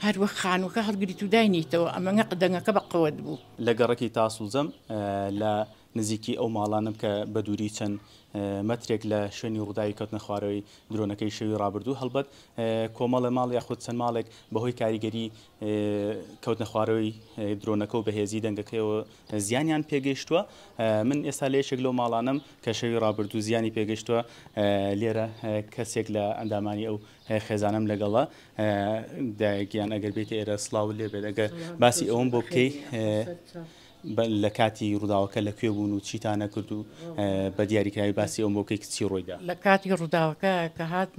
هەروە خانووەکە هەڵگریت و داینیتەوە ئەمەگە قدەنگەکە بە قەوەت بوو لە گەڕێکی تاسوزەم لە نزیکی ئەو ماڵانم کە بە دووری چەند مەترێک لە شوێنی ڕووداوی کەوتنە خوارەوەی درۆنەکەی شەوی ڕابردوو هەڵبەت کۆمەڵە ماڵ یاخود چەند ماڵێک بەهۆی کاریگەری کەوتنە خوارەوەی درۆنەکە و بەهێزی دەنگەکەیەوە زیانیان پێگەیشتووە من ئێستا لە یەکێک لەو ماڵانم کە شەوی ڕابردوو زیانی پێگەیشتووە لێرە کەسێک لە ئەندامانی ئەو خێزانم لەگەڵە دایەکیان ئەگەر بێتی ئێرە سڵاو لێ بێت ئەگەر باسی ئەوم بۆ بکەی لە کاتی ڕووداوەکە لەکوێ بوون و چیتانە کرد و بە دیاریکراوی باسی ئەوم بۆ بکەی کچی ڕۆیدا لە کاتی ڕووداوەکە کە هات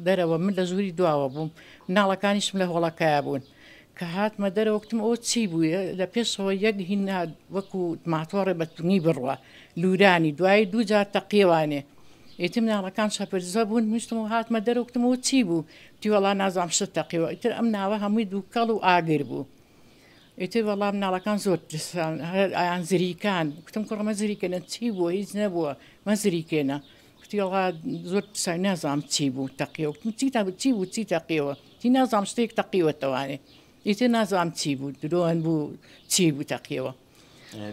دەرەوە من لە زووری دواوە بووم ناڵەکانیشم لە هۆڵەکەیا بوون کە هاتمە دەرەوەکتم ئەو چی بووە لە پێشەوە یەک هیننا وەکو ماتۆڕێ بە تونی بڕوە لورانی دوایی دوو جار تەقیێوانێ ئیتر مناڵەکان شەپەرزە بوون میشتم و هاتمە دەرەوەکتمەوە چی بوو دیوەڵا نازام شت تەقیەوە ئیتر ئەم ناوە هەمووی دووکەڵ و ئاگر بوو ئیتر وەڵام مناڵەکان زۆر ترسان ئایان زریکان وتم کوڕمە زریکێنە چی بووە هیچ نەبووە مە زریکێنە وتیڵا زۆر ترسان نازام چی بوو تەقیەوە وتم چی بوو چی تەقیەوە تی نازام شتێک تەقیوەتەوانێ ئیتر نازام چی بوو درۆن بوو چی بوو تەقیەوە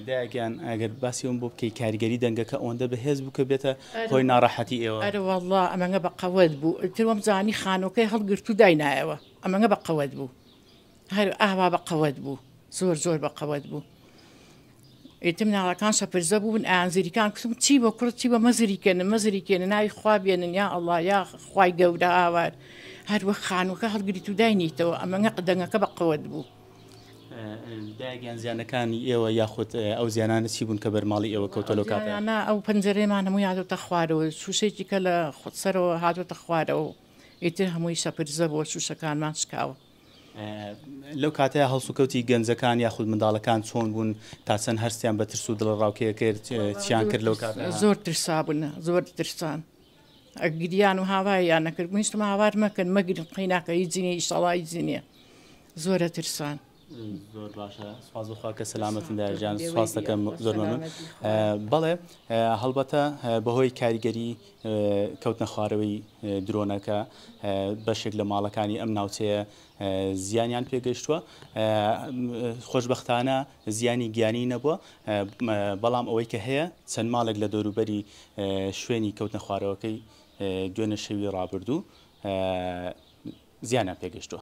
دایگیان ئەگەر باسیەوەم بۆ بکەی کاریگەری دەنگەکە ئەوەندە بەهێز بوو کە بێتە هۆی ناڕەحەتی ئێوە ئەرە وەڵڵا ئەمەگە بە قەوەت بوو ئیتر وەم زانی خانووەکەی هەڵگرت و داینایەوە ئەمەگە بە قەوەت بوو هەر ئاوا بە قەوەت بوو زۆر بە قەوەت بوو ئیتر مناڵەکان شەپەرزە بوون ئایان زریکان کتم چی بۆ کوڕ چی بە مەزریکێنن ناوی خوا بێنن یا ئەڵڵا یا خوای گەورە ئاوار هەروە خانووەکە هەڵگریت و داینیتەوە ئەمەگە قدەنگەکە بە قەوەت بوو داگیان زیانەکانی ئێوە یاخود ئەو زیانانە چی بوون کە بەرماڵی ئێوە کەوتەلۆ کاتانە ئەو پەنجەرەیەمان هەمووی هاتۆتە خوارەوە شوشێکی کە لە خودسەرەوە هاتۆتە خوارەوە ئیتر هەمووی شەپەرزە بۆ شوشەکانمان شکاوە لەو کاتەیە هەڵسوکەوتی گەنجەکان یاخود منداڵەکان چۆن بوون تا چەند هەرستیان بە ترس و دڵ ڕاوکەیە کرد چیان کرد لەو کات زۆر ترسا بوون زۆر ترسان ئەگریان و هاوایان نەکرد میشتم هاوار مەکەن مەگرن قەیناکە هیچ جینێ ئیشەڵای جینێ زۆرە ترسان زۆر باشە سپاس بخوا کە سەلامەتن داژیان سپاس دەکەم زۆر مەمنون بەڵێ هەڵبەتە بەهۆی کاریگەری کەوتنە خوارەوەی درۆنەکە بەشێک لە ماڵەکانی ئەم ناوچەیە زیانیان پێگەیشتووە خۆشبەختانە زیانی گیانی نەبووە بەڵام ئەوەی کە هەیە چەند ماڵێک لە دەوروبەری شوێنی کەوتنە خوارەوەکەی دوێنە شەوی ڕابردوو زیانیان پێگەیشتووە